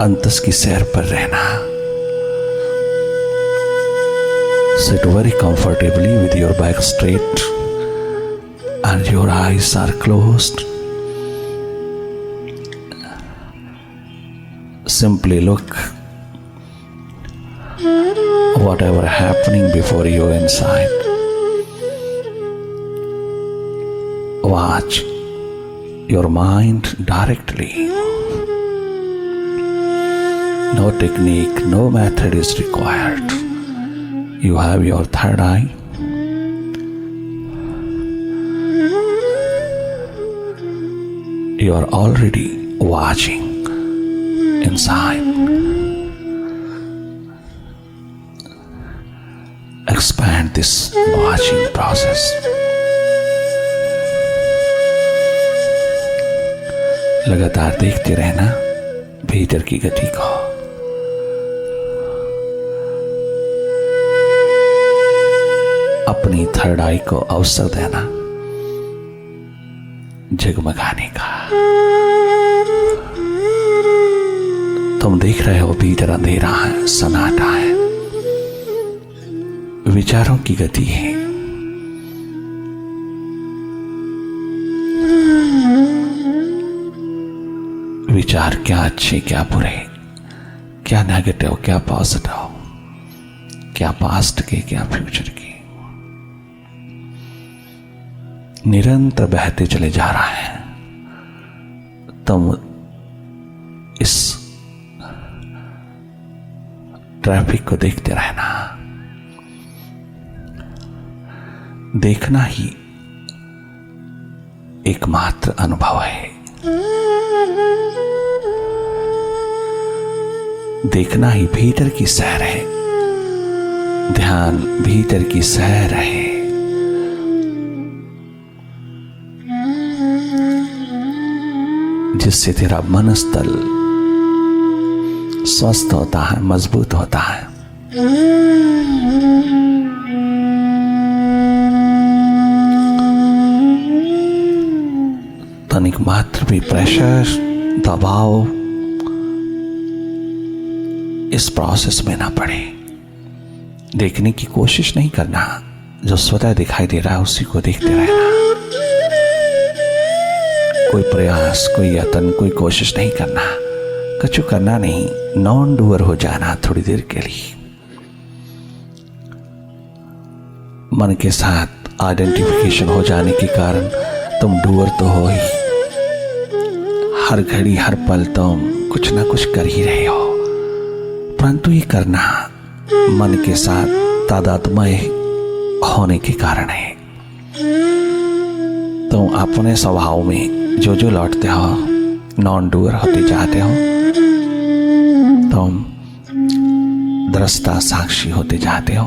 अंतस की सैर पर रहना। Sit very comfortably with your back straight and your eyes are closed. Simply look whatever happening before you inside. Watch your mind directly. No technique, no method is required. You have your third eye. You are already watching inside. Expand this watching process. लगातार देखते रहना भीतर की गति को। अपनी third आई को अवसर देना जगमगाने का। तुम देख रहे हो भीतर अंधेरा है, सन्नाटा है, विचारों की गति है। विचार क्या अच्छे क्या बुरे, क्या नेगेटिव क्या पॉजिटिव, क्या पास्ट के क्या फ्यूचर के, निरंतर बहते चले जा रहा है। तुम इस ट्रैफिक को देखते रहना। देखना ही एकमात्र अनुभव है। देखना ही भीतर की सैर है। ध्यान भीतर की सैर है। जिससे तेरा मनस्तल स्वस्थ होता है, मजबूत होता है। तनिक मात्र भी प्रेशर, दबाव इस प्रोसेस में ना पड़े। देखने की कोशिश नहीं करना, जो स्वतः दिखाई दे रहा है उसी को देखते रहना। कोई प्रयास, कोई यत्न, कोई कोशिश नहीं करना, कुछ करना नहीं, नॉन डूअर हो जाना थोड़ी देर के लिए। मन के साथ आइडेंटिफिकेशन हो जाने के कारण तुम डूअर तो हो ही। हर घड़ी हर पल तुम कुछ ना कुछ कर ही रहे हो, परंतु ये करना मन के साथ तादात्म्य होने के कारण है। तुम अपने स्वभाव में जो जो लौटते हो, नॉन डूअर होते जाते हो। तुम दृष्टा साक्षी होते जाते हो।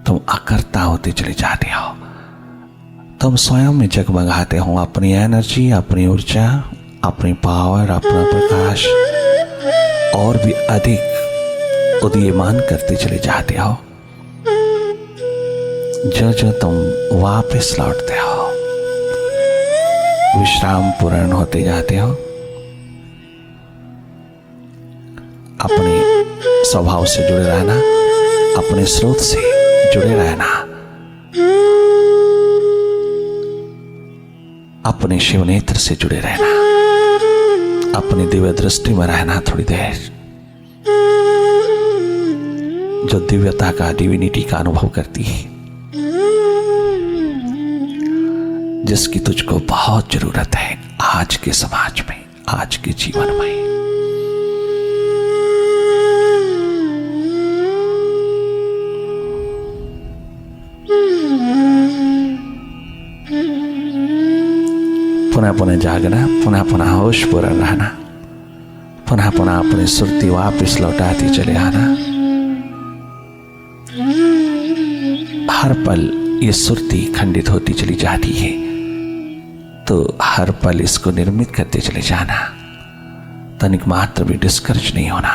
तुम अकर्ता होते चले जाते हो। तुम स्वयं में जगमगाते हो। अपनी एनर्जी, अपनी ऊर्जा, अपनी पावर, अपना प्रकाश और भी अधिक उदीयमान करते चले जाते हो। जो जो तुम वापस लौटते हो, विश्राम पूर्ण होते जाते हो। अपने स्वभाव से जुड़े रहना, अपने स्रोत से जुड़े रहना, अपने शिव नेत्र से जुड़े रहना, अपनी दिव्य दृष्टि में रहना थोड़ी देर। जो दिव्यता का, डिविनिटी का अनुभव करती है, जिसकी तुझको बहुत जरूरत है आज के समाज में, आज के जीवन में। पुनः पुनः जागना, पुनः पुनः होश पूर्ण रहना, पुनः पुनः अपनी सुरती वापस लौटाती चले आना। हर पल ये सुरती खंडित होती चली जाती है, तो हर पल इसको निर्मित करते चले जाना। तनिक मात्र भी डिस्करेज नहीं होना।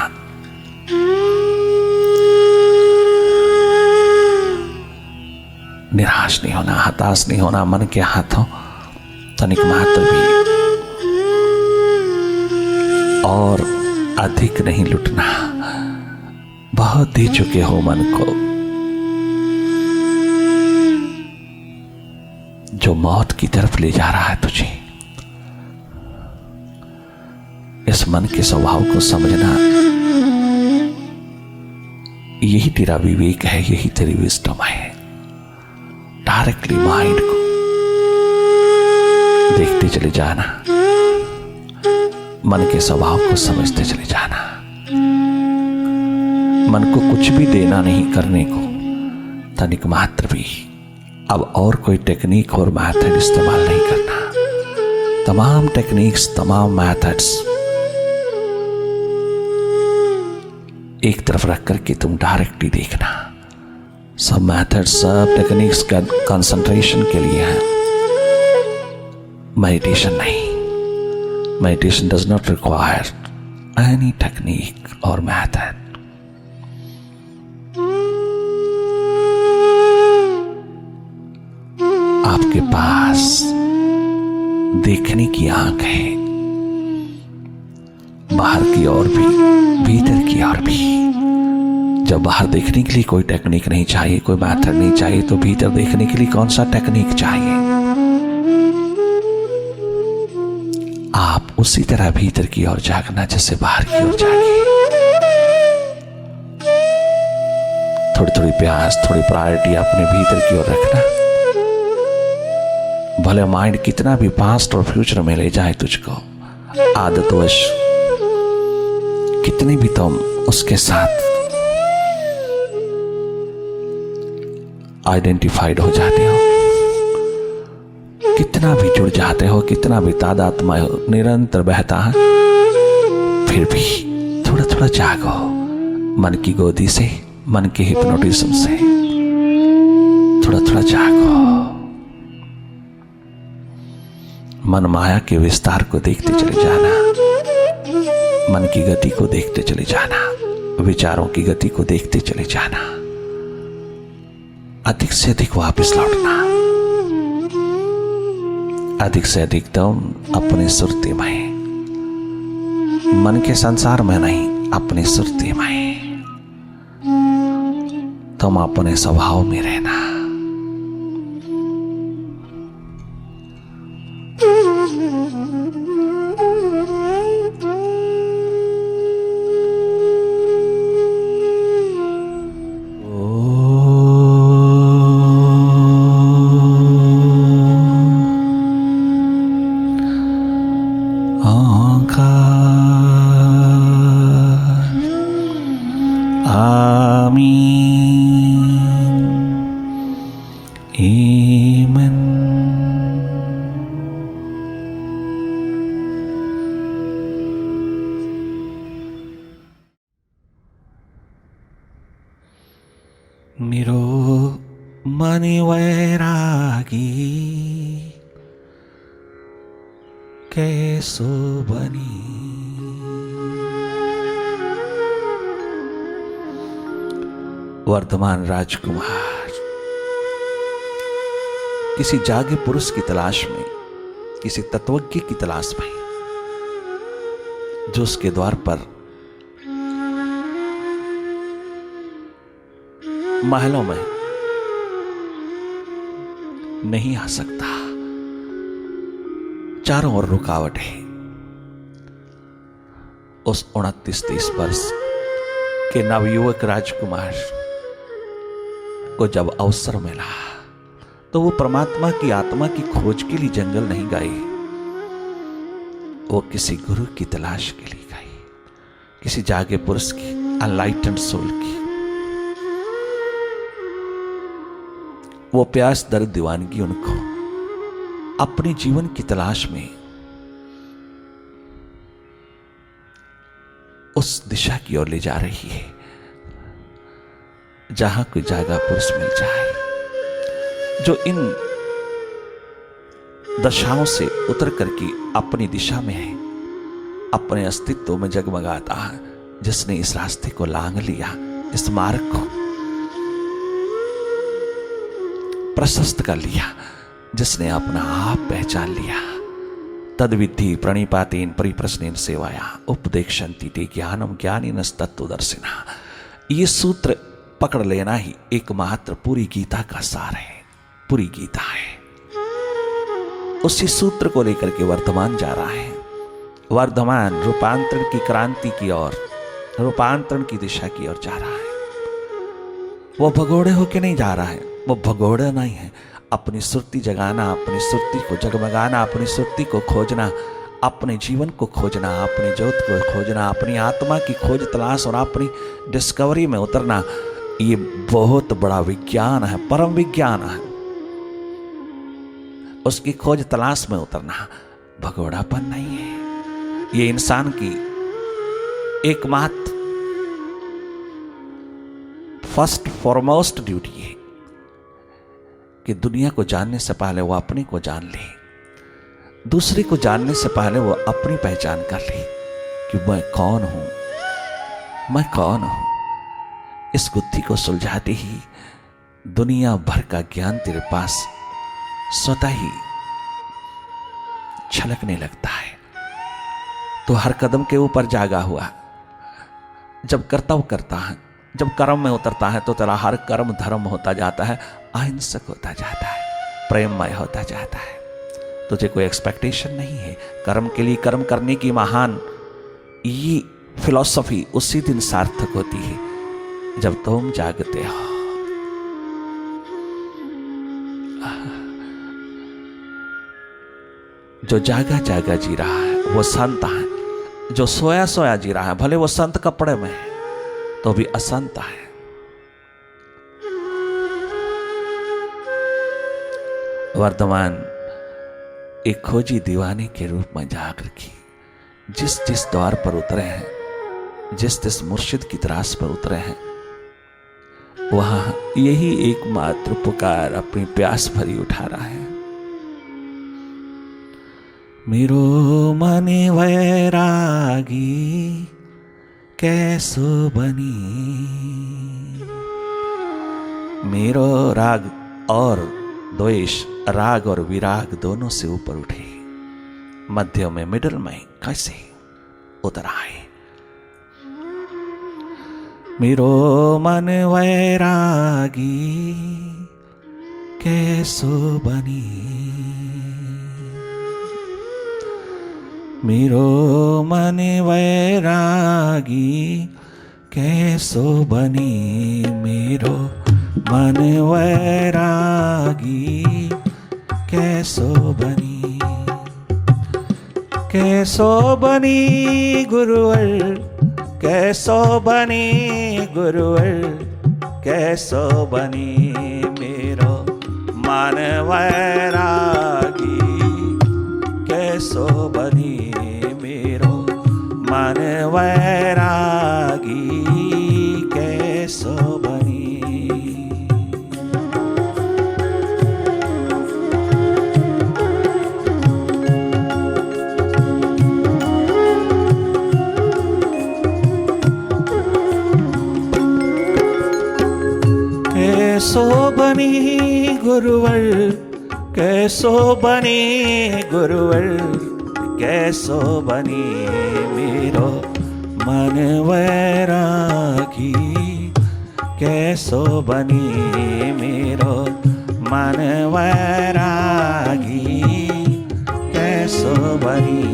निराश नहीं होना, हताश नहीं होना। मन के हाथों तनिक मात्र भी और अधिक नहीं लुटना। बहुत दे चुके हो मन को, जो मौत की तरफ ले जा रहा है तुझे। इस मन के स्वभाव को समझना, यही तेरा विवेक है, यही तेरी विजडम है। डायरेक्टली माइंड को देखते चले जाना, मन के स्वभाव को समझते चले जाना। मन को कुछ भी देना नहीं करने को, तनिक मात्र भी। अब और कोई टेक्निक और मैथड इस्तेमाल नहीं करना। तमाम टेक्निक्स, तमाम मैथड्स एक तरफ रख करके तुम डायरेक्टली देखना। सब मैथड्स, सब टेक्निक्स का कंसंट्रेशन के लिए है, मेडिटेशन नहीं। Meditation does not require any technique और मैथड। आपके पास देखने की आंख है, बाहर की ओर भी, भीतर की ओर भी। जब बाहर देखने के लिए कोई टेक्निक नहीं चाहिए, कोई मैथड नहीं चाहिए, तो भीतर देखने के लिए कौन सा टेक्निक चाहिए? आप उसी तरह भीतर की ओर जागना जैसे बाहर की ओर जागे। थोड़ी थोड़ी प्यास, थोड़ी प्रायोरिटी अपने भीतर की ओर रखना। भले माइंड कितना भी पास्ट और फ्यूचर में ले जाए तुझको, आदतवश कितनी भी तुम उसके साथ आइडेंटिफाइड हो जाते हो, कितना भी जुड़ जाते हो, कितना भी तादात्म्य निरंतर बहता है, फिर भी थोड़ा थोड़ा जागो। मन की गोदी से, मन के हिप्नोटिज्म से थोड़ा थोड़ा जागो। मन माया के विस्तार को देखते चले जाना, मन की गति को देखते चले जाना, विचारों की गति को देखते चले जाना। अधिक से अधिक वापस लौटना, अधिक से अधिक तुम अपने सुरती में, मन के संसार में नहीं, अपने सुरती में तुम अपने स्वभाव में रहना। मेरो मनि वैरागी कैसो बनी, वर्धमान राजकुमार किसी जागे पुरुष की तलाश में, किसी तत्वज्ञ की तलाश में, जो उसके द्वार पर महलों में नहीं आ सकता। चारों ओर रुकावट है। उस 29-30 वर्ष के नवयुवक राजकुमार को जब अवसर मिला, तो वो परमात्मा की आत्मा की खोज के लिए जंगल नहीं गए, वो किसी गुरु की तलाश के लिए गए, किसी जागे पुरुष की, अनलाइटेंड सोल की। वो प्यास, दर्द, दीवानगी उनको अपने जीवन की तलाश में उस दिशा की ओर ले जा रही है जहां कोई जागा पुरुष मिल जाए, जो इन दशाओं से उतर करके अपनी दिशा में है, अपने अस्तित्व में जगमगाता है, जिसने इस रास्ते को लांघ लिया, इस मार्ग को प्रशस्त कर लिया, जिसने अपना आप पहचान लिया, तद्विद्धि प्रणिपातेन परिप्रश्नेन सेवाया उपदेक्षन्ति ते ज्ञानम ज्ञानिनस्तत्त्वदर्शिनः। ये सूत्र पकड़ लेना ही एकमात्र पूरी गीता का सार है, पूरी गीता है। उसी सूत्र को लेकर के वर्तमान जा रहा है। वर्धमान रूपांतरण की क्रांति की ओर, रूपांतरण की दिशा की ओर जा रहा है। वो भगोड़े होके नहीं जा रहा है, वो भगोड़े नहीं है। अपनी सुरती जगाना, अपनी सुरती को जगमगाना, अपनी सुरती को खोजना, अपने जीवन को खोजना, अपनी ज्योत को खोजना, अपनी आत्मा की खोज तलाश और अपनी डिस्कवरी में उतरना, ये बहुत बड़ा विज्ञान है, परम विज्ञान है। उसकी खोज तलाश में उतरना भगोड़ापन नहीं है। ये इंसान की एकमात्र फर्स्ट फॉरमोस्ट ड्यूटी है कि दुनिया को जानने से पहले वो अपने को जान ले, दूसरे को जानने से पहले वो अपनी पहचान कर ले कि मैं कौन हूं, मैं कौन हूं। इस गुत्थी को सुलझाते ही दुनिया भर का ज्ञान तेरे पास स्वतः ही छलकने लगता है। तो हर कदम के ऊपर जागा हुआ, जब कर्तव्य करता है, जब कर्म में उतरता है तो तेरा हर कर्म धर्म होता जाता है, अहिंसक होता जाता है, प्रेममय होता जाता है। तुझे कोई एक्सपेक्टेशन नहीं है। कर्म के लिए कर्म करने की महान ये फिलॉसफी उसी दिन सार्थक होती है जब तुम जागते हो। जो जागा जागा जी रहा है वो संत है, जो सोया सोया जी रहा है भले वो संत कपड़े में है तो भी असंत है। वर्तमान एक खोजी दीवाने के रूप में जाग रखी, जिस जिस द्वार पर उतरे हैं, जिस जिस मुर्शिद की तरास पर उतरे हैं, वहां यही एकमात्र पुकार अपनी प्यास भरी उठा रहा है। मेरो मने वैरागी कैसो बनी। मेरो राग और द्वेष, राग और विराग दोनों से ऊपर उठे, मध्य में मिडल में कैसे उतर आए। मेरो मन वैरागी कैसो बनी। मेरो मन वैरागी कैसो बनी। मेरो मन वैरागी कैसो बनी। कैसो बनी गुरुवर, कैसो बनी गुरुवर, कैसो बनी। मेरो मन वैरागी कैसो बनी। मेरो मन वैरागी कैसो बनी। कैसो बनी गुरुवर, कैसो बनी गुरुवर, कैसो बनी। मेरो मन वैरागी कैसो बनी। मेरो मन वैरागी कैसो बनी।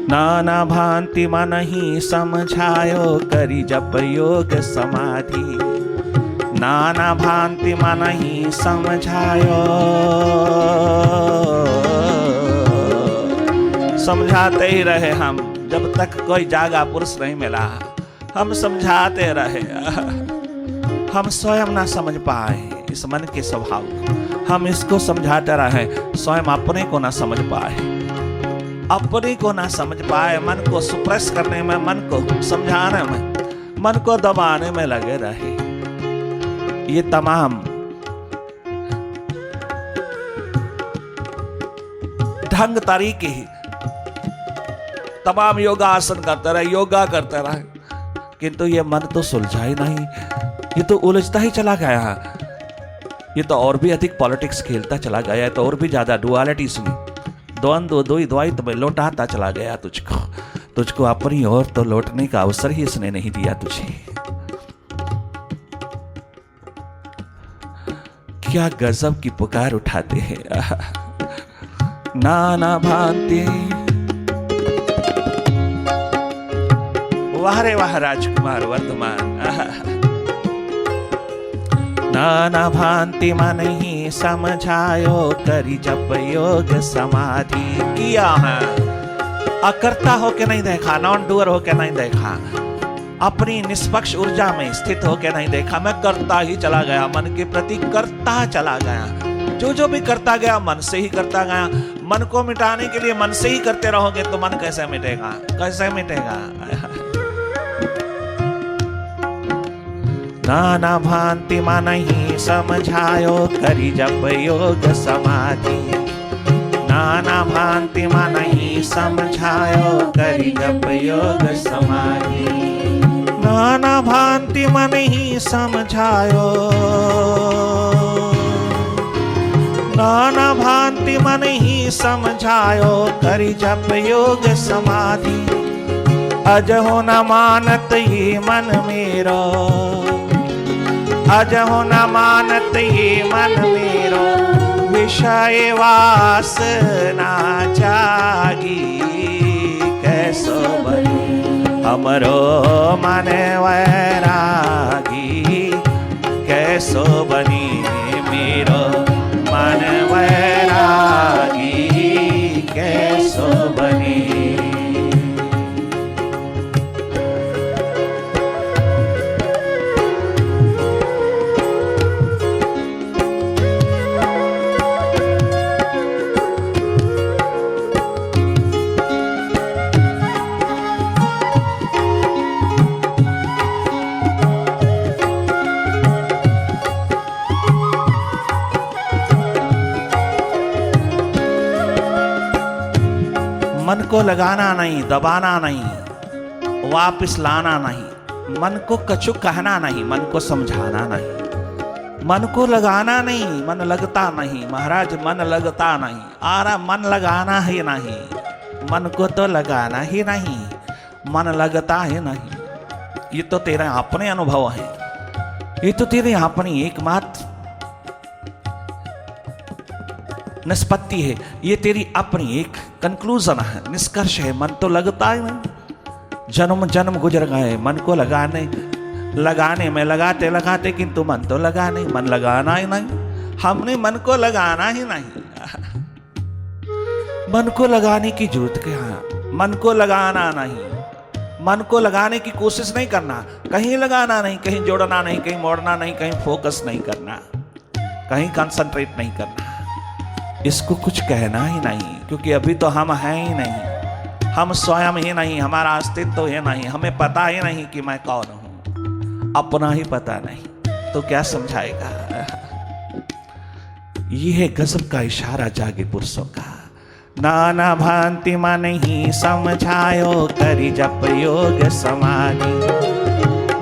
नाना भांति मन ही समझायो, करी जप योग समाधि। नाना भांति मन ही समझायो, समझाते ही रहे हम जब तक कोई जागा पुरुष नहीं मिला। हम समझाते रहे, हम स्वयं ना समझ पाए इस मन के स्वभाव को। हम इसको समझाते रहे, स्वयं अपने को ना समझ पाए, अपने को ना समझ पाए। मन को सुप्रेस करने में, मन को समझाने में, मन को दबाने में लगे रहे। ये तमाम ढंग तरीके ही, तमाम योगा आसन करते रहे, योगा करते रहे, किंतु ये मन तो सुलझा ही नहीं, ये तो उलझता ही चला गया। ये तो और भी अधिक पॉलिटिक्स खेलता चला गया है, तो और भी ज्यादा डुअलिटीज में, द्वंद्व द्वैत में लौटाता चला गया तुझको अपनी ओर तो लौटने का अवसर ही इसने नहीं दिया तुझे। क्या गजब की पुकार उठाते हैं। नाना भांति, वाह रे वाह राजकुमार वर्धमान। नाना भांति मन ही समझायो, करी जप योग समाधि किया है। अकर्ता होके नहीं देखा, नॉन डूअर होके नहीं देखा, अपनी निष्पक्ष ऊर्जा में स्थित होके नहीं देखा, मैं करता ही चला गया, मन के प्रति करता चला गया। जो भी करता गया मन से ही करता गया। मन को मिटाने के लिए मन से ही करते रहोगे तो मन कैसे मिटेगा, कैसे मिटेगा। नाना भांति मन ही समझायो, करी जप योग समाधि। नाना भांति मन ही समझायो, करी जप योग समाधि। नाना भांति मन ही समझायो, नाना भांति मन ही समझायो, करी जप योग समाधि। अजहो न मानत ये मन मेरो, अजहो न मानत ये मन मेरो, विषय वासना जागी। कैसो बनी हमरो मन वैरागी, कैसो बनी मेरो मन वैरागी, कैसो बनी। मन को लगाना नहीं, दबाना नहीं, वापस लाना नहीं, मन को कछु कहना नहीं, मन को समझाना नहीं, मन को लगाना नहीं, मन लगता नहीं। महाराज मन लगता नहीं, आरा मन लगाना ही नहीं, मन को तो लगाना ही नहीं, मन लगता ही नहीं। ये तो तेरे अपने अनुभव है, ये तो तेरे अपनी एकमात्र निष्पत्ति है, ये तेरी अपनी एक कंक्लूजन है, निष्कर्ष है। मन तो लगता ही नहीं, जन्म जन्म गुजर गए मन को लगाने में, लगाते लगाते, किंतु मन तो लगा नहीं, मन लगाना ही नहीं। हमने मन को लगाना ही नहीं। मन को लगाने की जरूरत क्या है, मन को लगाना नहीं, मन को लगाने की कोशिश नहीं करना, कहीं लगाना नहीं, कहीं जोड़ना नहीं, कहीं मोड़ना नहीं, कहीं फोकस नहीं करना, कहीं कंसंट्रेट नहीं करना। इसको कुछ कहना ही नहीं, क्योंकि अभी तो हम हैं ही नहीं, हम स्वयं ही नहीं, हमारा अस्तित्व ही नहीं, हमें पता ही नहीं कि मैं कौन हूं, अपना ही पता नहीं, तो क्या समझाएगा। ये है गजब का इशारा जागे पुरुषों का। नाना भांति मन ही समझायो, करी जप योग समाधि।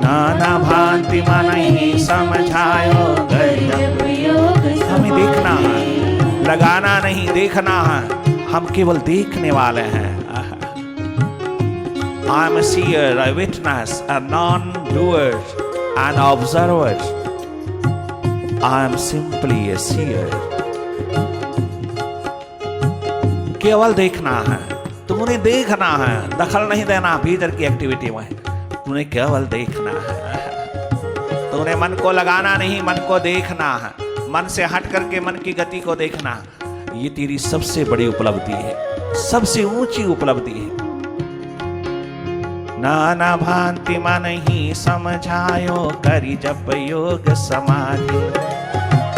नाना भांति मन ही समझायो, करी जप योग। हमें देखना है, लगाना नहीं, देखना है। हम केवल देखने वाले हैं। I am a seer, a witness, a non-doer, an observer. I am simply a seer. केवल देखना है, तुमने देखना है, दखल नहीं देना भीतर की एक्टिविटी में, तुमने केवल देखना है। तुमने मन को लगाना नहीं, मन को देखना है, मन से हट करके मन की गति को देखना। ये तेरी सबसे बड़ी उपलब्धि है, सबसे ऊंची उपलब्धि है। नाना भांति मन ही समझायो, करी जप योग समाधि।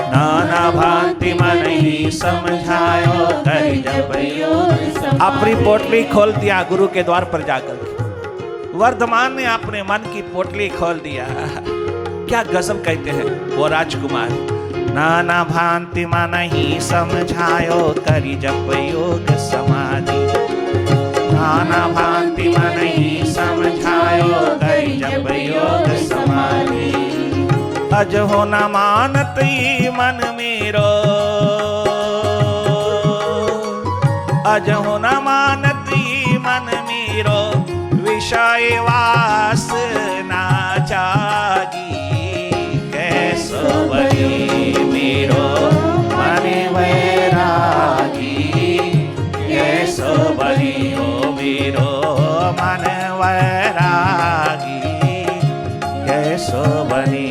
नाना भांति मन ही समझायो, करी जप योग समाधि। अपनी पोटली खोल दिया गुरु के द्वार पर जाकर, वर्धमान ने अपने मन की पोटली खोल दिया। क्या गजब कहते हैं वो राजकुमार। नाना भांति मन ही समझायो करी जप योग समाधि। नाना भांति मन ही समझायो करी जप योग समाधि। अज हो न मानत ई मन मेरो, अज हो न मानत ई मन मेरो। विषय वासना जागी कैसो बनी मेरो मन वैरागी। कैसो बनी ओ मेरो मन वैरागी। कैसो बनी।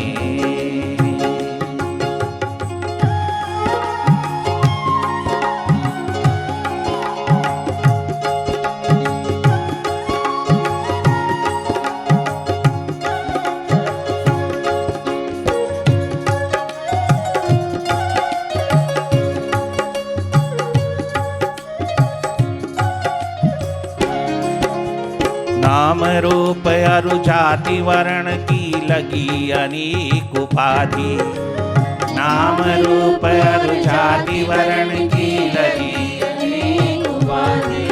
नाम रूप अरु जाति वर्ण की लगी अनेक उपाधि। नाम रूप अरु जाति वर्ण की लगी अनेक उपाधि।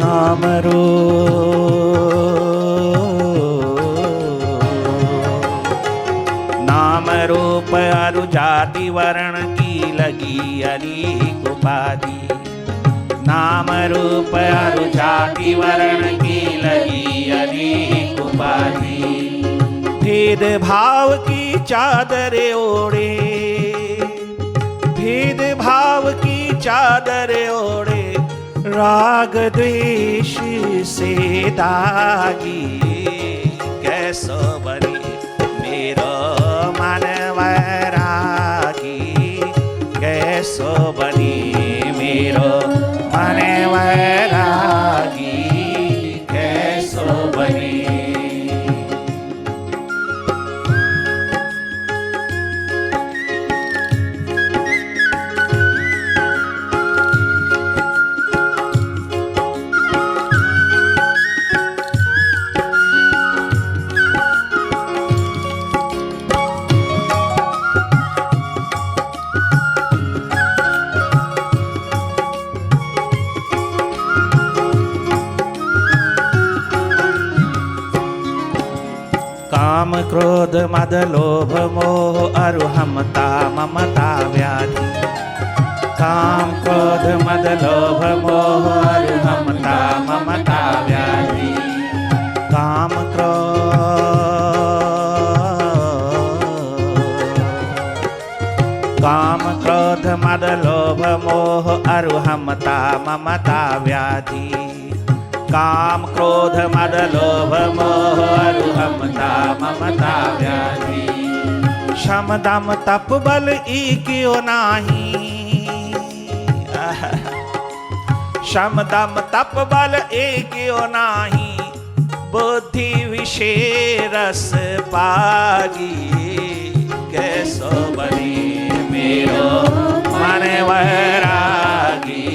नाम रूप अरु जाति वर्ण की लगी अनेक उपाधि। नाम रूप अरु जाति वर्ण की लगी अनेक उपाधि। भेद भाव की चादर ओढ़े, भेद भाव की चादर ओढ़े। राग द्वेष से दागी कैसो बनी मेरो मन वैरागी। कैसो बनी मेरो मन वैरागी। कैसो बनी। काम क्रोध मद लोभ मोह अरुहमता ममता व्याधि। काम क्रोध मद लोभ मोह अरुहमता ममता व्याधि। काम क्रोध मद लोभ मोह अरुहमता ममता व्याधि। काम क्रोध मद लोभ मोह अरुहमता ममता व्याधि। शम दम तप बल ईक्यो नाही। शम दम तप बल ईक्यो नाही। बुद्धि विषय रस पागी कैसो बनी मेरो मन वैरागी।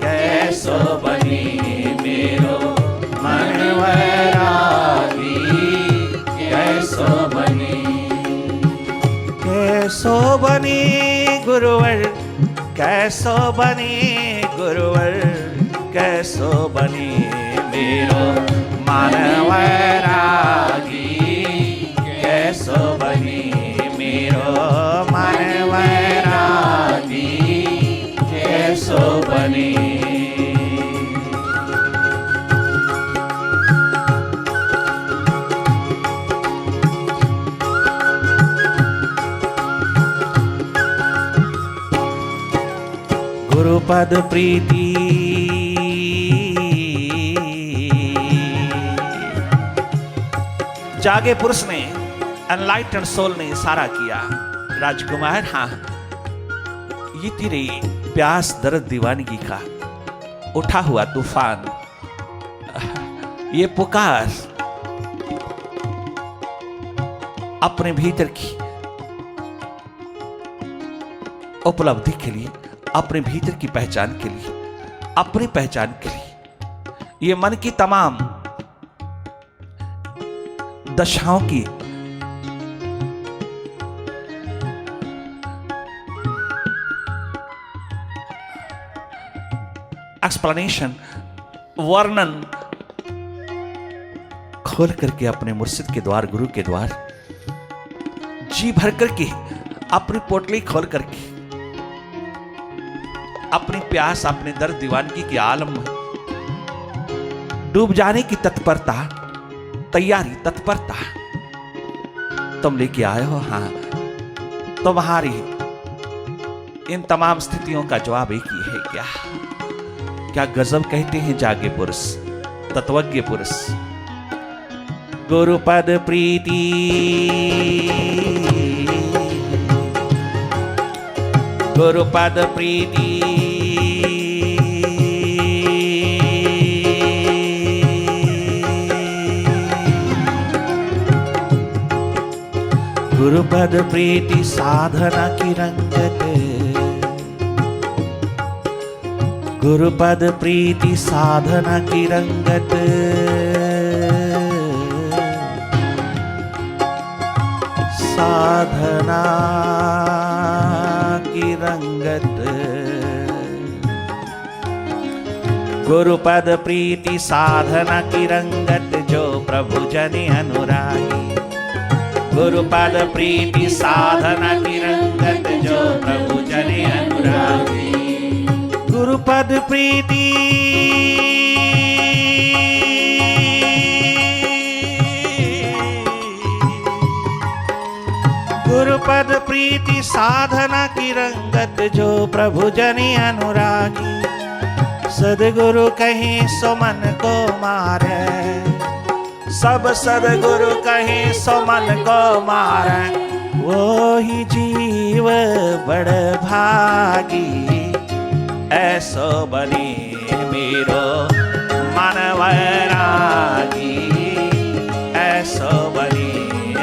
कैसो बनी मेरो मन वैरागी। कैसो बनी। कैसो बनी गुरुवर। कैसो बनी गुरुवर। कैसो बनी मेरो मन वैरागी। कैसो बनी मेरो मन वैरागी। कैसो बनी। गुरुपद प्रीति जागे पुरुष ने, एनलाइटेंड सोल ने इशारा किया, राजकुमार हाँ, ये तेरे प्यास दर्द दीवानगी का उठा हुआ तूफान, ये पुकार अपने भीतर की उपलब्धि के लिए, अपने भीतर की पहचान के लिए, अपनी पहचान के लिए, ये मन की तमाम दशाओं की एक्सप्लेनेशन, वर्णन खोल करके अपने मुर्शिद के द्वार, गुरु के द्वार जी भर करके, अपनी पोटली खोल करके, अपनी प्यास, अपने दर्द दीवानगी के आलम में डूब जाने की तत्परता, तैयारी, तत्परता तुम लेके आए हो। हाँ, तुम्हारी इन तमाम स्थितियों का जवाब एक ही है। क्या गजब कहते हैं जागे पुरुष, तत्वज्ञ पुरुष। गुरुपद प्रीति गुरुपद प्रीति गुरुपद प्रीति साधना की रंगत, गुरुपद प्रीति साधना की रंगत, साधना की रंगत। गुरुपद प्रीति साधना की रंगत, जो प्रभु जन अनुरागी। गुरुपद प्रीति साधना की रंगत, जो प्रभु जन अनुरागी। गुरुपद प्रीति गुरुपद प्रीति साधना की रंगत, जो प्रभु जनि अनुरागी। सदगुरु कहीं सो मन को मारे, सब सदगुरु कहीं सो मन को मारे। वो ही जीव बड़ भागी, ऐसो बनी मेरो मन वैरागी। ऐसो बनी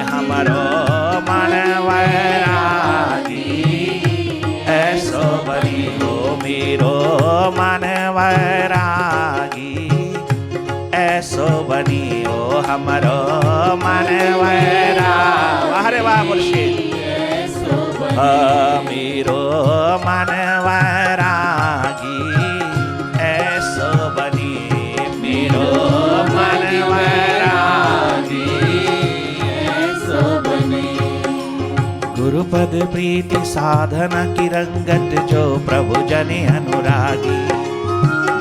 हमारो मन वैरागी, ऐसो बनी हो मेरो मन वैरागी। ऐसो बनी हो हमारो मन वैरागी। अरे वाह मुर्शिद, मेरो मन वैरागी। ऐसो बनी मेरो मन वैरागी। गुरुपद प्रीति साधना की रंगत, जो प्रभु जनि अनुरागी।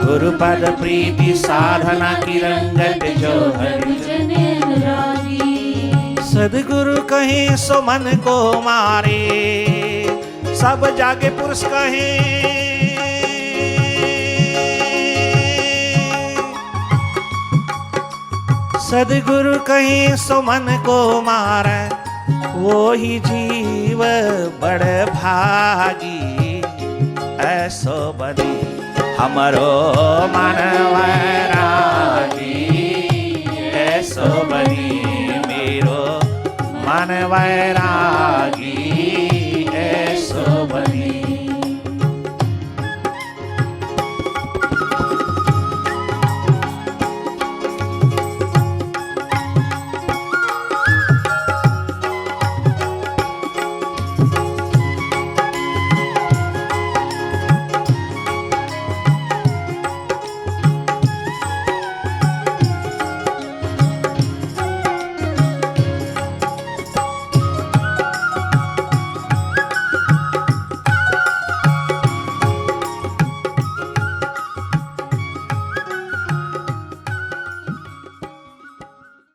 गुरुपद प्रीति साधना की रंगत, जो प्रभु जनि अनुरागी। सदगुरु कहीं सो मन को मारे, सब जागे पुरुष कहीं। सदगुरु कहीं सो मन को मारे, वो ही जीव बड़ भागी। ऐसो बनी हमरो मन वैरागी। ऐसो बनी मेरो मन वैरागी।